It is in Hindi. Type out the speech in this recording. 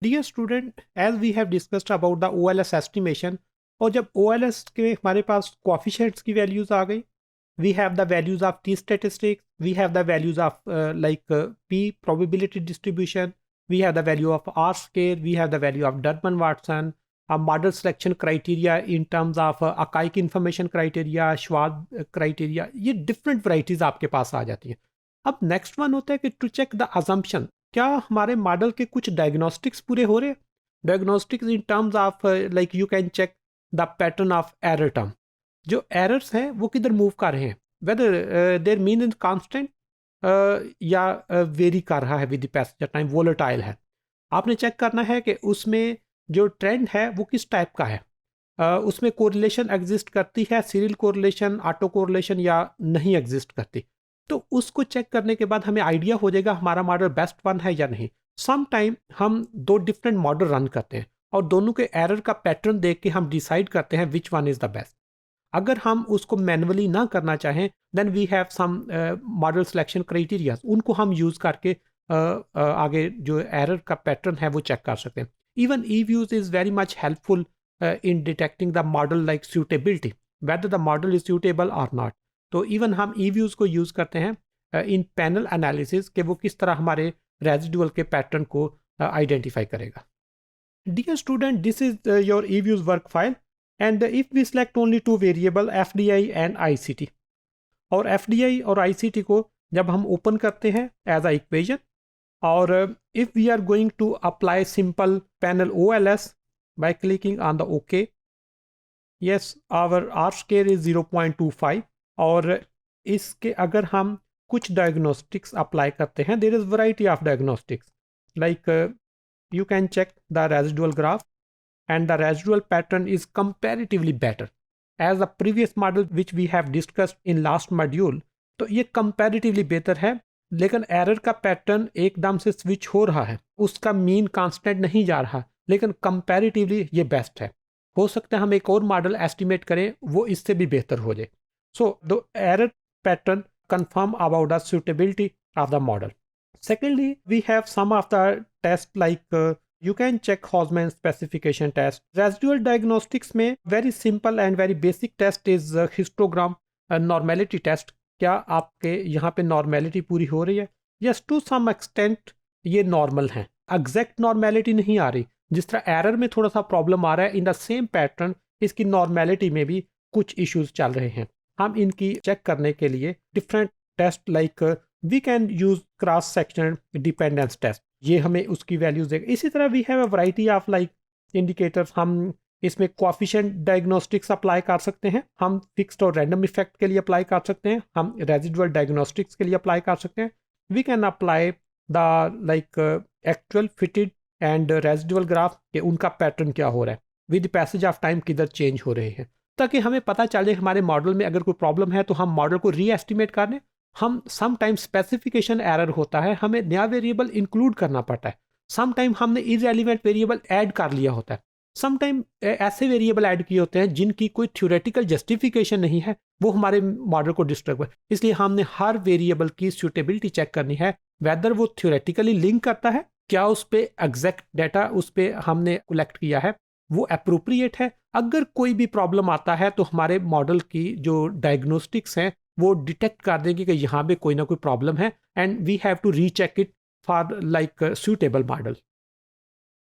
Dear student, as we have discussed about the OLS estimation, और जब OLS के हमारे पास कोएफिशिएंट्स की वैल्यूज आ गई, we have the values of T statistics, we have the values of like P probability distribution, we have the value of R square, we have the value of Durbin Watson, model selection criteria in terms of Akaike information criteria, श्वाब क्राइटेरिया, ये डिफरेंट वराइटीज आपके पास आ जाती हैं। अब नेक्स्ट वन होता है कि टू चेक द अजम्पशन, क्या हमारे मॉडल के कुछ डायग्नोस्टिक्स पूरे हो रहे हैं। Diagnostics in terms of like you can check the pattern of error term, जो एरर्स हैं वो किधर मूव कर रहे हैं, whether their mean in constant या वेरी कर रहा है with the passage of time, volatile है। आपने चेक करना है कि उसमें जो ट्रेंड है वो किस टाइप का है, उसमें कोरिलेशन एग्जिस्ट करती है, सीरियल कोरिलेशन, ऑटो कोरिलेशन, या नहीं एग्जिस्ट करती। तो उसको चेक करने के बाद हमें आइडिया हो जाएगा हमारा मॉडल बेस्ट वन है या नहीं। सम टाइम हम दो डिफरेंट मॉडल रन करते हैं और दोनों के एरर का पैटर्न देख के हम डिसाइड करते हैं which one is the best. अगर हम उसको मैनुअली ना करना चाहें, then we have some model selection criteria, उनको हम यूज़ करके आगे जो एरर का पैटर्न है वो चेक कर सकते हैं। Even E views is very much helpful in detecting the model like suitability, whether the model is suitable or not। तो इवन हम EViews को यूज़ करते हैं इन पैनल एनालिसिस के वो किस तरह हमारे रेजिडुअल के पैटर्न को आइडेंटिफाई करेगा। Dear student, this is your EViews work file, and if we select only two variable FDI and ICT, और FDI और ICT को जब हम ओपन करते हैं एज अ इक्वेशन, और if we are going to apply simple panel OLS by clicking on the OK, yes our R square is 0.25, और इसके अगर हम कुछ डायग्नोस्टिक्स अप्लाई करते हैं, there is variety of diagnostics, like you can check the residual graph, and the residual pattern is comparatively better as the previous model which we have discussed in last module। तो ये comparatively बेहतर है, लेकिन एरर का पैटर्न एकदम से स्विच हो रहा है, उसका मीन कांस्टेंट नहीं जा रहा, लेकिन कंपैरेटिवली ये बेस्ट है। हो सकता है हम एक और मॉडल एस्टिमेट करें वो इससे भी बेहतर हो जाए। So the error pattern confirm about the suitability of the model। Secondly, we have some of the tests like you can check Hausman specification test। Residual diagnostics में very simple and very basic test is histogram normality test। क्या आपके यहाँ पे नॉर्मेलिटी पूरी हो रही है? यस, टू सम एक्सटेंट ये नॉर्मल है, एग्जैक्ट नॉर्मेलिटी नहीं आ रही। जिस तरह एरर में थोड़ा सा प्रॉब्लम आ रहा है, इन द सेम पैटर्न इसकी नॉर्मेलिटी में भी कुछ इश्यूज चल रहे हैं। हम इनकी चेक करने के लिए different test like we can use cross section dependence test, ये हमें उसकी वैल्यूज देगा। इसी तरह we have a variety of like indicators, हम इसमें कोएफिशिएंट डायग्नोस्टिक्स अप्लाई कर सकते हैं, हम फिक्स्ड और रैंडम इफेक्ट के लिए अप्लाई कर सकते हैं, हम रेजिडुअल डायग्नोस्टिक्स के लिए अप्लाई कर सकते हैं। We can apply the like actual fitted and residual graph के उनका पैटर्न क्या हो रहा है, विद पैसेज ऑफ टाइम किधर चेंज हो रहे हैं, ताकि हमें पता चले हमारे मॉडल में अगर कोई प्रॉब्लम है तो हम मॉडल को री एस्टिमेट कर लें। हम सम टाइम स्पेसिफिकेशन एरर होता है, हमें नया वेरिएबल इंक्लूड करना पड़ता है, सम टाइम हमने इररेलेवेंट वेरिएबल ऐड कर लिया होता है, सम टाइम ऐसे वेरिएबल ऐड किए होते हैं जिनकी कोई थ्योरेटिकल जस्टिफिकेशन नहीं है, वो हमारे मॉडल को डिस्टर्ब है। इसलिए हमने हर वेरिएबल की सूटेबिलिटी चेक करनी है, वेदर वो थ्योरेटिकली लिंक करता है, क्या उस पर एग्जैक्ट डाटा उस पर हमने कलेक्ट किया है वो अप्रोप्रिएट है। अगर कोई भी प्रॉब्लम आता है तो हमारे मॉडल की जो डायग्नोस्टिक्स हैं वो डिटेक्ट कर देंगे कि यहाँ पे कोई ना कोई प्रॉब्लम है, and we have to recheck it for like suitable model.